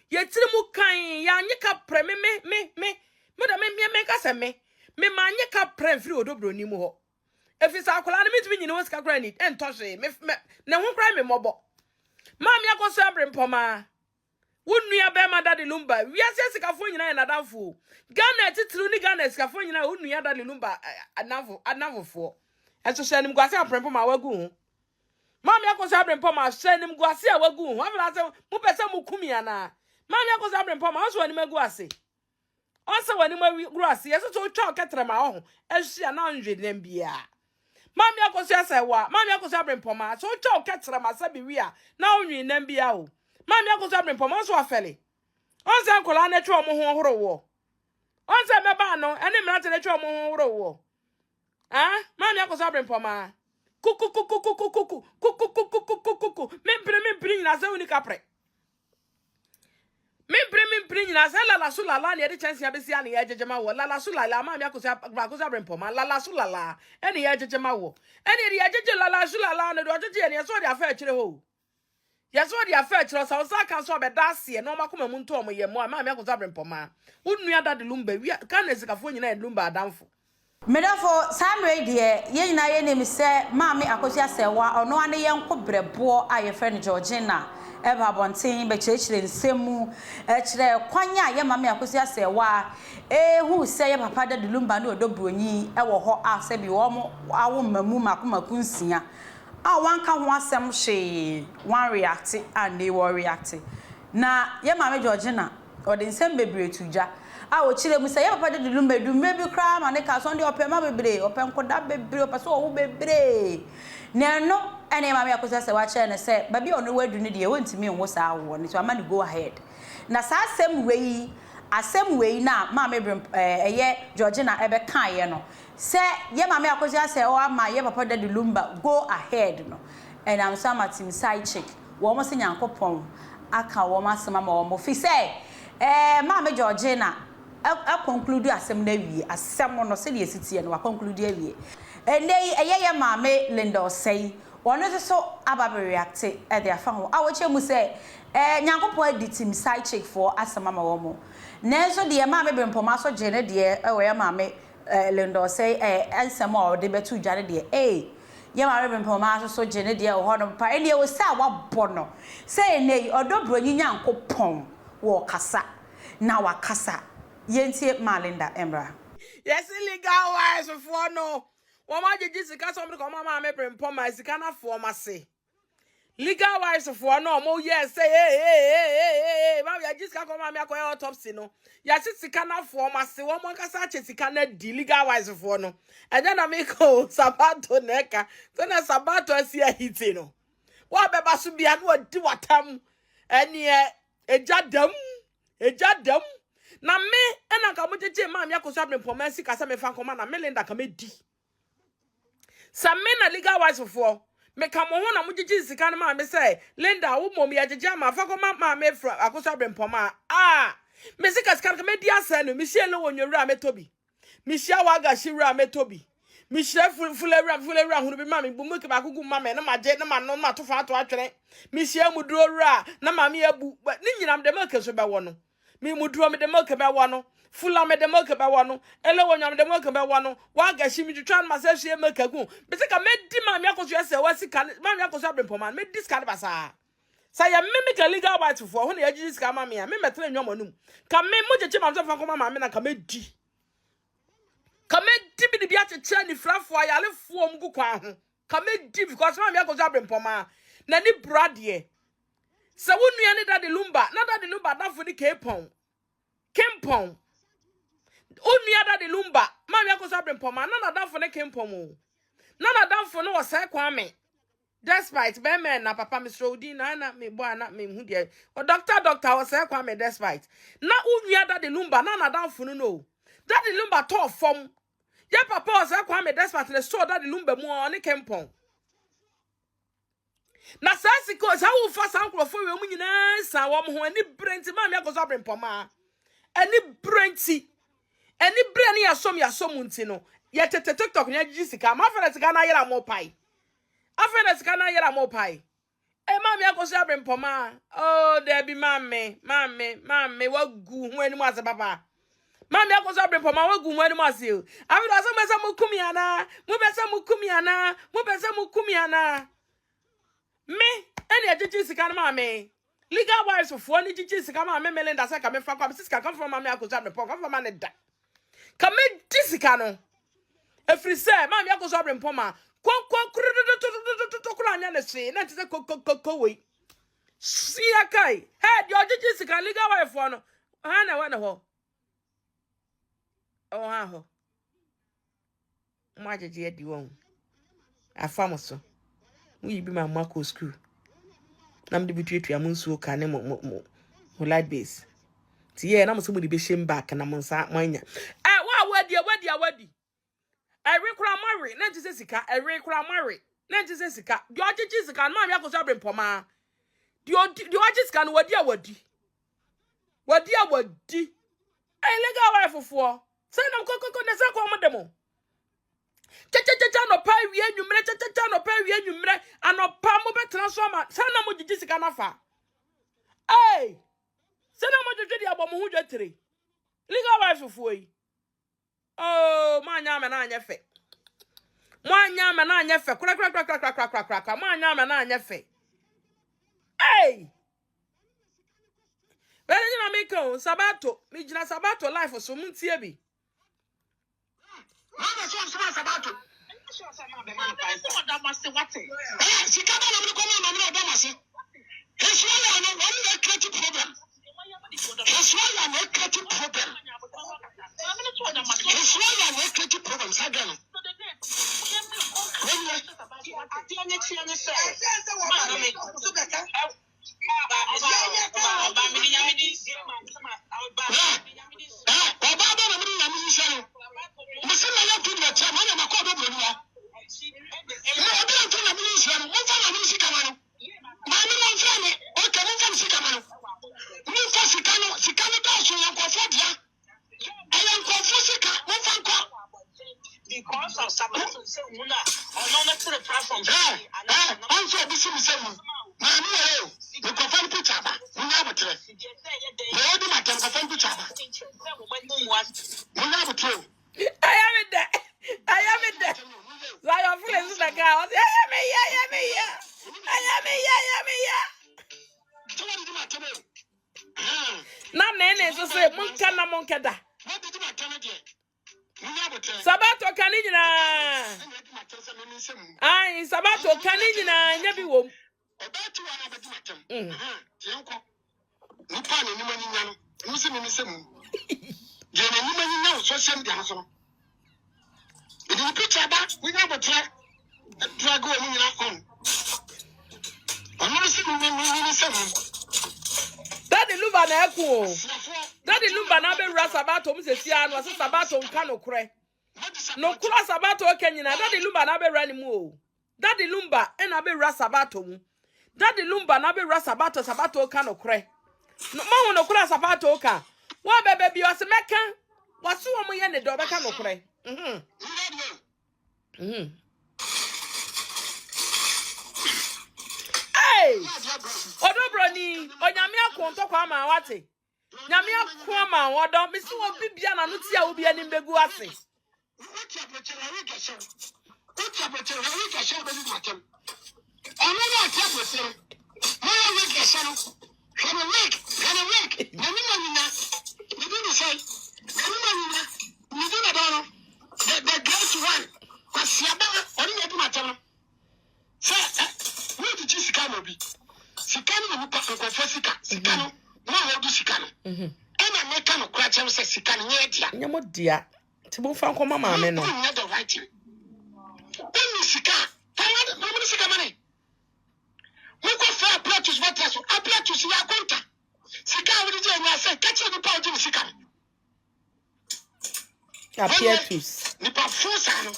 Ye tiri mu kan ya nyeka pre me da me ka se me ma nyeka pre mfiri odobro ni mu ho. Efisa akola na mitimi nyine wosika kra ni entohwe me ne ho kra me mobo. Mami akoso Brempomaa. Wunua be ma dade Lumba. Wiase sikafo nyina na danfo. Ghana titru ni Ghana sikafo nyina wunua dade Lumba anavofo. Eso hyenim gwase Brempomaa wagu ho. Mami akoso Brempomaa hyenim gwase a wagu ho. Afela se mu pese mu kumia na. Mami akoso Brempomaa so wani magu ase. Onse wani magu ase. Yeso to twa ketrema ho. Ehia na nwe dem bia. Mami akoso asewa. Mami akoso Brempomaa so twa ketrema sabi wi a na onwi nam bia o. Mami akoso Brempomaa so afele. Onse ankola na twa mo ho horo wo. Onse meba no ene mrate na twa mo ho horo wo. Ah, mami akoso Brempomaa. Kuku. Mimpre nyina se uni kapre. Mimpre nyina se la sulala ne de chance abesi ane ye jejema wo. La sulala mami akoso Brempomaa. La sulala ene ye jejema wo. Ene ye jeje la sulala ne do jeje ne so de afa kire ho. Yeso de afa kire so sa kan so be dasie no makoma mu nto omoye mo mami akoso Brempomaa. Unua dade Lumba wi kan esikafo nyina Lumba adamfo. Medafo Samre de ye nyina ye nem se maame akosi asewa ono ane ye nko brebo aye friend Georgina eba bonten be chirechire nsemu kire kwanya ye maame akosi asewa hu se ye papa dade Lumba ne odobronyi ewo ho ase bi wo mo awo mamu makomaku nsia a wanka ho asem hwe wan react and they were react na ye maame Georgina ode nsem bebre tuja a o chire mu se ye papa de Lumba du mebi kra ma ne ka so de opema bebre openkoda bebre opeso wo bebre ne no ene ma me akosa se wa chere ne se ba bi ono wadu ne de wontimi nwo sa wo ne so ama ne go ahead na sa asem wei na ma me eye Georgina ebe kan ye no se ye ma me akosa se o ama ye papa de Lumba go ahead no and am so amatim side chick wo mo se nyankopon aka wo masema ma wo mo fi se ma me Georgina a conclude asem na wie asem no se de esitie no wa conclude awie enei eye maame Linda Osei wono so aba react e de afa ho a wo chemu se nyankopon editim side check for asema ma wo mo nenso de maame Brempomaa so je ne de e wo ye maame Linda Osei ansem a de betu dware de ye maame Brempomaa so je ne de wo ho no pa ene wo sa wa bono se enei odobronyi nyankopon wo kasa na wa kasa yentie Malinda Embra. Yes, illegal wise for no. Wama jeji sika so mko mama me Brempomaa sika na for ma se. Legal wise for no mo yes say hey. Ma ya jeji sika ko mama akoya autopsy no. Ya sika na for ma se wo mo kasa che sika na di legal wise for no. Eja na me ko sabato neka. So na sabato asia hiti no. Wa beba so bia no adi watam. Ene eja dam. Na me ena ka mo jeje ma me akoso Brempomaa sika se me fa koma na Melinda ka me di. Sa me na legal wise for me ka mo ho na mo jeje sika na ma me say Linda wo mom ya jeje ma fa koma ma me fra akoso Brempomaa me sika sika ka me di asa no me hie no wonwura me tobi me hia waga hira me tobi me hia fulewura hunu bi ma me bu mu ke ba kugu ma me na ma je na ma no ma to fa to atwere me hia mu duro wura na ma me abu ni nyinam de ma ke so be wo no mi mudro me de moke be wano fula me de moke be wano ele wonyam de moke be wano wa gashi mi twan ma se hie make gu be se ka me di ma me akoso ese wa sika ma me akoso Brempomaa me discard basa sa ya me make legal right for ho na ya ji sika ma me ya me metre nwom anum ka me mo jeje ma so fa ko ma me na ka me di bi de bia cheche ni frafo ayale fuo mgu kwa ho ka me di because ma me akoso Brempomaa na ni brade se wonua ne dade Lumba na dade Lumba dafo ni kempon onua dade Lumba ma me akoso Brempomaa na dafo ne kempon o na dafo no wo sai kwa me despite be men na papa Mr. Odi na me boa na me hu de o doctor wo sai kwa me despite na onua dade Lumba na dafo no dade Lumba to fom ye papa wo sai kwa me despite le so dade Lumba mu o ne kempon na sasi ko sa wo fa san krofo we mu nyina sa wo ho ani brenti ma me akoso Brempomaa ani brenti ani breni ya som nti no ye tete TikTok nya jiji sika ma fa na sika na yera mo pai afa na sika na yera mo pai Eh, mommy, I go say Brempomaa. Oh, there be mommy, what go when was papa? Mommy, I go say Brempomaa, what go when was you? I will ask some mukumiana, mubesa mukumiana. Me, any judges can mammy. Legal wives of one judges come on, Melinda, I come from Siska, come from mammy, I go say Brempomaa, come from Manada. Come in, Tisicano. If you say, mammy, I go say Brempomaa. Not to the cocoa. See a kai. Head your Jessica, legal wife one. Hannah, one of her. Oh, how? My dear, you won't. I found so. We be my Marco screw. Nam the between your moon so can mo light base. See, I'm somebody be shame back and I'm on Saint Mine. Ah, what dear. I recall marry, not Jessica, I recall marry. Not Jessica, your Jessica, mammy, I go to Brempomaa. You just can what dear what di. I leg our wife for. Send them cocoa na sa kwa mademo. Cha no pa wie nwumre cha no pa wie nwumre anopa mo be transformer. Send them mo Jessica na fa. Hey! Send them mo dwede abom ho dwetere. Leg our wife for yi. Oh, manya me na anya fe. Manya me na anya fe. Kra. Manya me na anya fe. Hey! But you know, make Sabato, me jina Sabato life so muntie bi. Mama so Sabato. So sama be man pa. Oda mase wate. Sika ba na ko ma oda mase. Heswa ya no one create problem. Heswa ya no create problem. Heswa ya no create problem sagano. Because of Sabato, say Muna, or not to the platform. I'm so busy with them. You confirm picture. You have a trip. You do my confirm picture. You have a trip. I am in there. Like your friends like I am na nene so say monka da. Sabato kanina. Ai Sabato kanina nya bi wom. Daddy Lumba na eku. Daddy Lumba na be ra Sabato mu se sia no se Sabato nka no kure. No kura Sabato okanyina Daddy Lumba na be ra ni mu o. Daddy Lumba e na be ra Sabato mu. Daddy Lumba na be ra Sabato oka no kure. No ma no kura Sabato oka. Wa bebe bi o se meka. Wa so wo ye ne do beka no kure. Hey! Odobroni, onyame akonto kwa ma wate. Nyame akwa ma wodo, me si wo bibia na no tia wo bia ni mbegu ase. Nyamo dia. Tibu fa nkoma ma me no.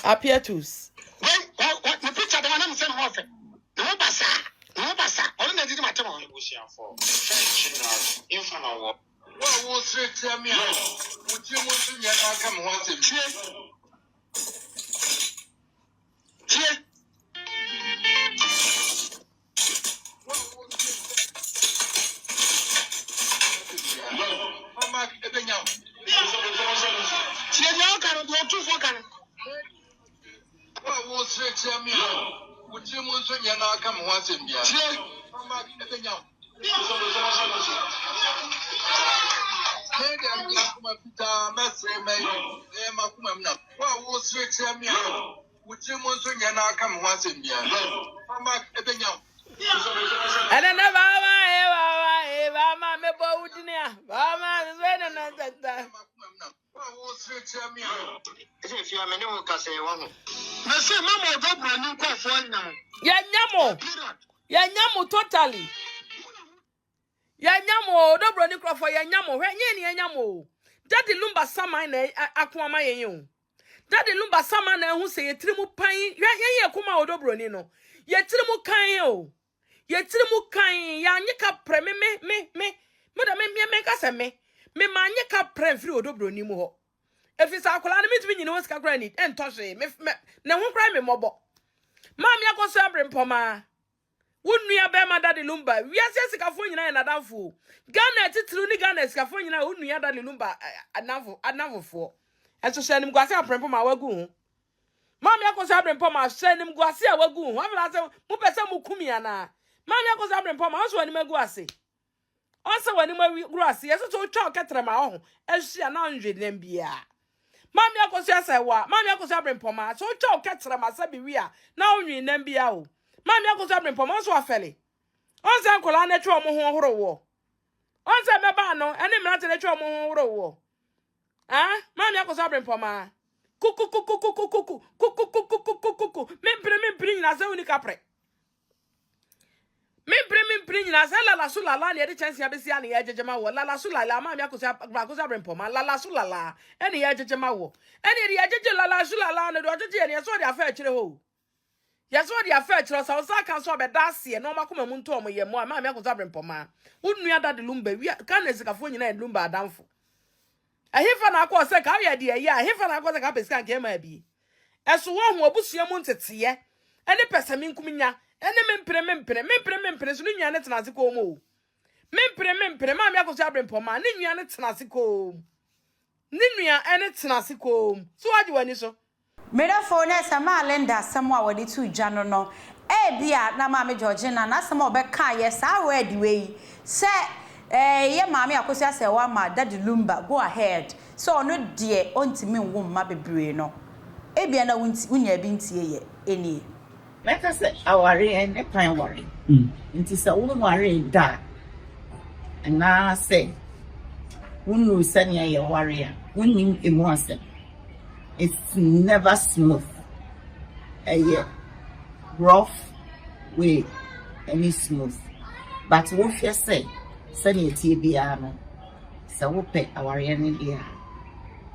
Appear tos. What was it? Tell me, would you want to get out? Come on, tell me, would you want to come once in here? And then Mama, me boudinia, Mama, if you are many who can say one. I say, Mamma, don't bring you for one now. Yanyamo totally. Yanyamo, don't bring you for Yanyamo, Yanyamo. Daddy Lumba Samane, Aquama you. Daddy Lumba Samane, who say a trimu pine, Yakuma Odobronino. Yet trimu kayo. Yet trimu kain, Yanika preme me, Madame make us a me manyaka prem free Odobronimo. If it's our colony between you know what's granite and Toshe, no one cry me mobo. Mammy, I go say Brempomaa. Wouldn't we have my daddy Lumba? We are just a California and a downfall. Ghana, it's truly Ghana, California, wouldn't we have daddy Lumba a novel for? And so send him Guasia Brempomaa wagoon. Mammy, I go say Brempomaa, send him Guasia wagoon. I've asked Mupesa Mukumiana. Mammy, I go say Brempomaa, also when you guasi. Also when you grassy, as a so chalk at my own, as she announced them be. Mammy, I go say, what? Mammy, I go say Brempomaa, so chalk at my sabi we are now you in Nambia. Mammy, I go say Brempomaa, so a felly. Once Uncle Anna Tromo war. Once I'm a bano, and I'm not in a Tromo war. Ah, Mammy, I go say Brempomaa. Cuckoo, men bring as a unicapre. Me bring as la sula near the chance of Bessiani, Ejama, la sula, la mamma, Bacosa Brempomaa, la sula, any Ejama, any la sula, and the Dodgy, and yes, what they are fair to the whole. Yes, what they are fair to us, I can saw a Darcy, and no Macum Muntomo, ye more, mamma, Brempomaa. Wouldn't we have that the Lumba? We can't as a California and Lumba downfall. I hear from our course, a dear, yeah, I hear from our course, a capiscan game, maybe. As one who will push your mounted, see, and the person in Cumina. And the men prem, Nina Tanasico. Men prem, mamma goes up in Poma, Nina Tanasico. Nina and Tanasico. So I do any so. Medaphone sama lenda samwa wadi tu jano no. Bia na mama Georgina na sama obeka yes I ready way. Say ye mama akosia se wa ma daddy Lumba go ahead. So no die ontimi nwom ma bebre no. Bia na wunya bi ntie ye eni. Like I said, our and a pine worry. It is a woman worry that. And now I say, when you send your warrior, when you immerse them, it's never smooth. Rough way, any smooth. But what you say, send your TBR, so we pay our end here.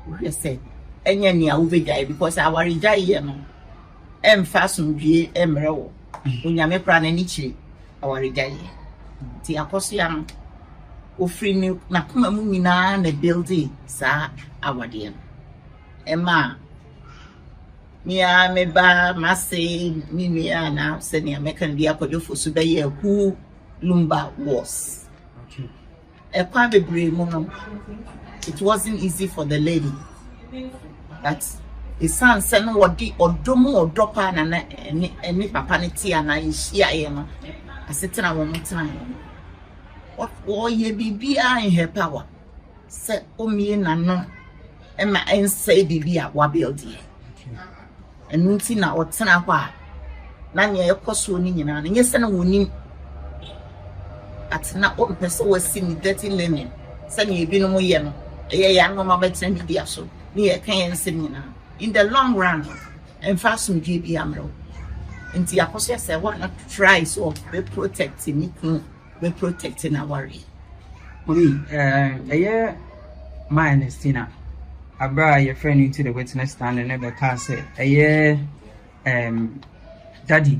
We say, and you are over because our rejay. Fasten be emerald. When you make run any cheap, our regay. The Apostle offering you Nakuma Mumina and the building, sir, our dear. Emma, Mia meba, Massey, Mimia, now sending a mechanism the Apollo for Subaya who Lumba was. A private brain, it wasn't easy for the lady. That's the son send what the odomo or dropper and any papanity and I share I sit in a one time. What all ye be in her power? Say, oh, me and no, and my aunt say, be a wabildi. And Muntina or Tanawa. Nanya, your costume, and yes, and a winning at not open person was seen dirty linen. Send ye be no more young, a young mamma send me so near Kayan Semina. In the long run, and fasten GB Amro. And the Apostle said, why not try so be protecting me, be protecting our worry. We, a year, my Stina. I brought your friend into the witness stand and never can say, a year, Daddy,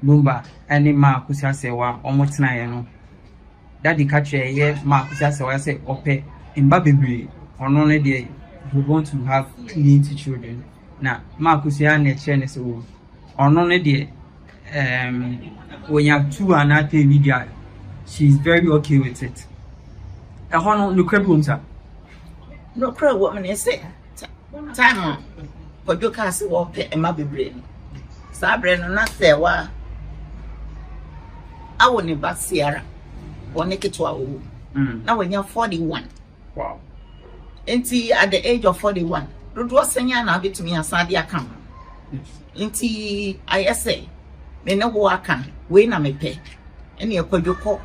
Lumba, and Marcus has a one almost 9. Daddy catch a year, Marcus has a say, Ope, in Baby, on only day. We want to have clean children. Now, Marcus Yan Chen is on only day. When you have 2 and a half media, she's very okay with it. A honor no crab, sir. No crab woman is say, time for your castle walk and my brain. Sabre no na sewa awo ne basiara woni ketwa wo na wanya 41. Wow. Enti at the age of 41 dodo senya na betumi asade aka Yes. Enti I say me ne wo aka we na mepe ene ekwadwoko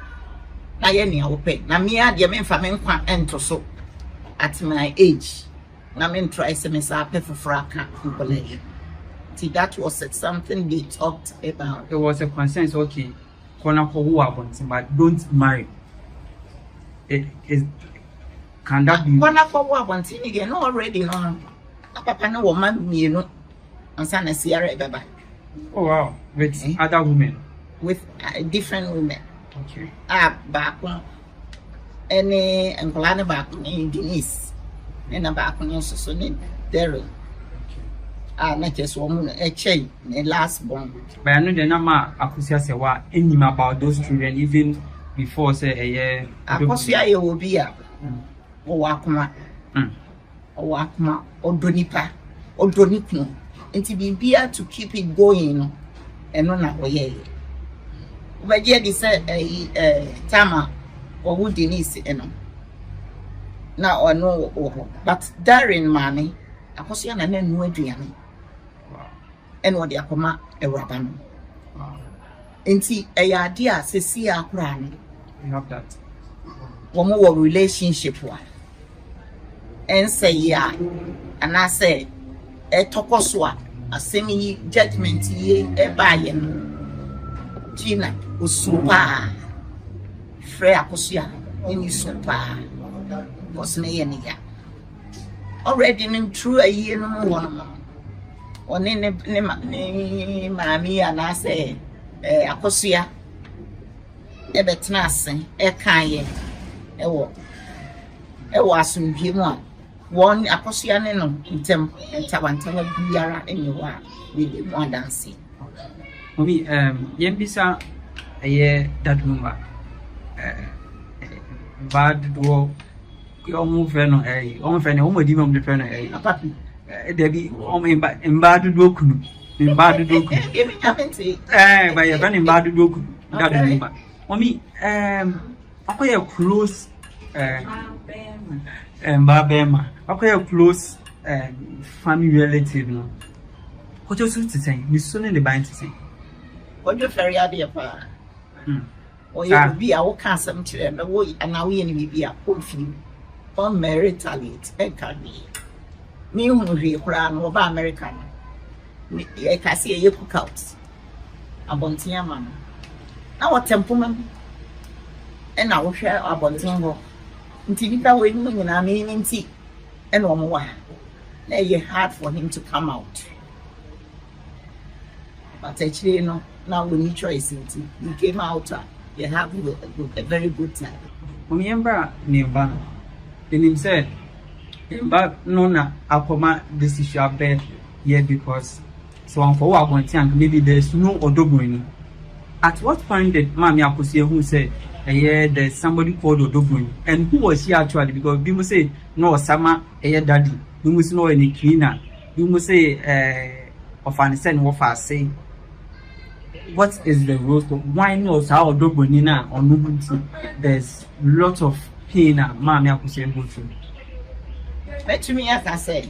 na ye ne awope na me ade me mfa me nkwa ento so at my age na me try say me sa pe foforo aka college. See, that was something they talked about. It was a consensus, okay, Kona for who are wanting, but don't marry. It is can that be Kona for who are wanting again already no. Papa no woman you know and son Sierra baba. Oh wow, with other women. With different women. Okay. Back one. Any and Polana back in Denise. And a back on so name Daryl. Not just woman a chain, a last born. But I know the number Akusia say what any about those children even before say a year. Akusia will be a Wakuma or Donipa or Donipno. And to be here to keep it going and not away. But yet, this a Tama or would Denise, now I know, but Darren money, Akusia and then no Diana. And what they are come a rabban. Inti a idea, Cecilia Kran. We have that. One more relationship one. And say, yeah, and I say, a tokoswa, a semi judgment ye a bayan. Gina was super. Freya Cosia, in you super. Was nay any ya. Already in true a year no more. One in mammy and I say, Akosia, a betnassin, a kaye, a walk. A wasn't him one Akosia in Tem and Tawantana Biara in your one with one dancing. Mommy, Yembisa a year that Lumba. Bad door, your move on a almost an almost even the friend a puppy. There be in bad doku, in bad doku. By a friend in bad doku, that number. Mommy, okay, a close Barbema, okay, a close family relative. No, what you're to say, you soon in the bind to say. What you very idea, pa? Or you will be our cancer children, and now we will be a poor few. Unmerited, and can be. Me who be crown over American. I can see a cook out. A bontia man. Our temperament. And I will share our bontingo. Until you can win in our meaning tea. And one more. Now you hard for him to come out. But actually, no, now we need choice. He came out. You have a very good time. Remember, nearby. The name said, but no, Akoma, this issue up there here because so on for what one thing, maybe there's no Odobuni. At what point did Mammy Akusia who said, yeah, there's somebody called Odobuni? And who was she actually? Because we must say, no, Sama, daddy, we must know any cleaner, we must say, of understand what I say. What is the roast of why knows how Odobuni now or Nubuntu? There's lots of pain, Mammy Akusia go through. But to me, as I say,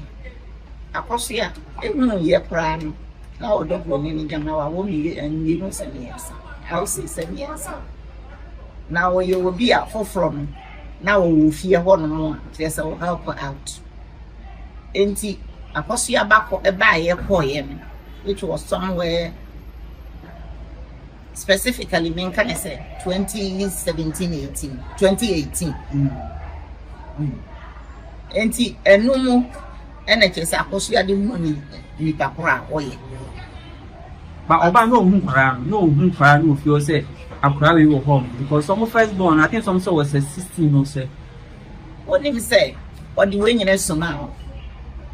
Akosia, it will be a prime. Now, don't go in Jamaica, won't be and you don't say yes. I'll say 7 years. Now, you will be at forefront. Now, we will fear one more. Yes, I will help her out. And see, Akosia back a buy a poem, which was somewhere specifically, men can I say 2018. Enti enumu NHS akosia de money ni pakora oye but oba no hu kwara no feel say akora we go home because some first born I think some so was 16 or say what him say or the way you so now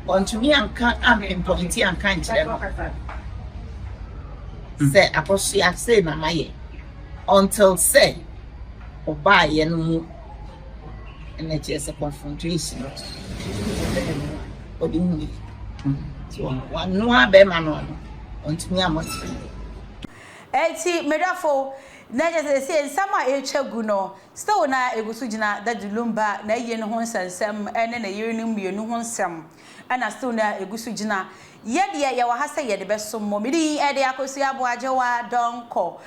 on to me and can am in politics and can say akosia say na maye until say oba ye no and it's a confrontation. Or the movie. So, one no beman on. ontumi amot eti medafo na je se nsama echagu no still na egusu gina da Lumba na ye no ho nsensem ene na ye no mienu ho nsem ana still na egusu gina ye de ye wa ha se ye de besom mo medi e de akosi aboaje wa donko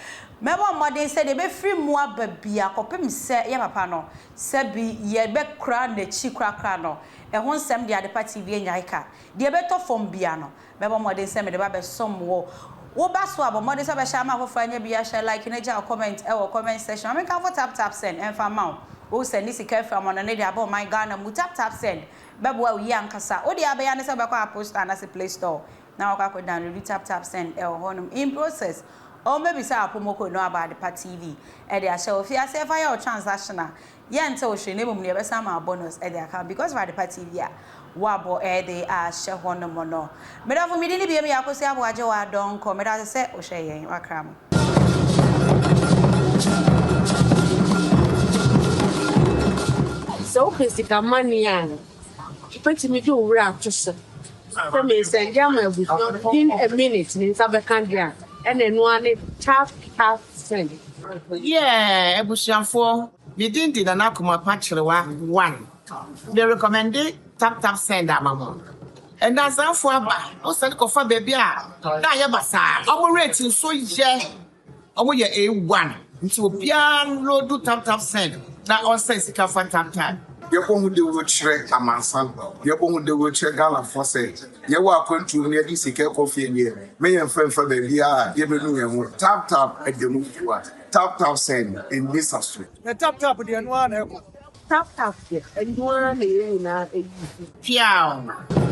mebo modern se de be free mu ababia kopem se ye papa no se bi ye be kra na chi kra no e ho nsem de ade party bi enyaika de be to fom bia no mebo modern se me de ba besom wo wo baso abo modern se be sha ma fofo anya bia share like na ja comment e wo comment section I mean can for tap send and for mount wo send this ka from on na de abo my Ghana mu tap send bebo wo yi ankasa wo de abaya ne se be kwa post na se Play Store na wo ka download tap send e honum in process or maybe say apomoko no about the TV e dey share of ya say fire transactional ye nte o hwe ne mum ne be sama bonus e dey account because for the TV a wabo e dey share honum no me da for me ni bi me yakosi aboaje wa don ko me da say o hwe yen wakram so physical money and put me do rap just for me say jam in a minute in Sabakandia and then one tap send. Yeah, ebusianfo bidin di na nakoma pachrewa 1. They recommended tap send amamo. And that's how for aba. O send ko fa baby a. Na ye basa. Omo rating so ye. Omo ye A1. Nti obia no do tap send. Na on sense ka fa tap. Yɛbɔ de wo kyerɛ amansan yɛbɔ de wo kyerɛ Ghana for say yɛwɔ akwantu ne yɛde sika kɔfie nie me yɛn frɛmfa baabi a yɛbɛnu yɛn ho tap ɛdɛmu fiwa tap send in this street Na tap de no ana Tap and you want to Piao.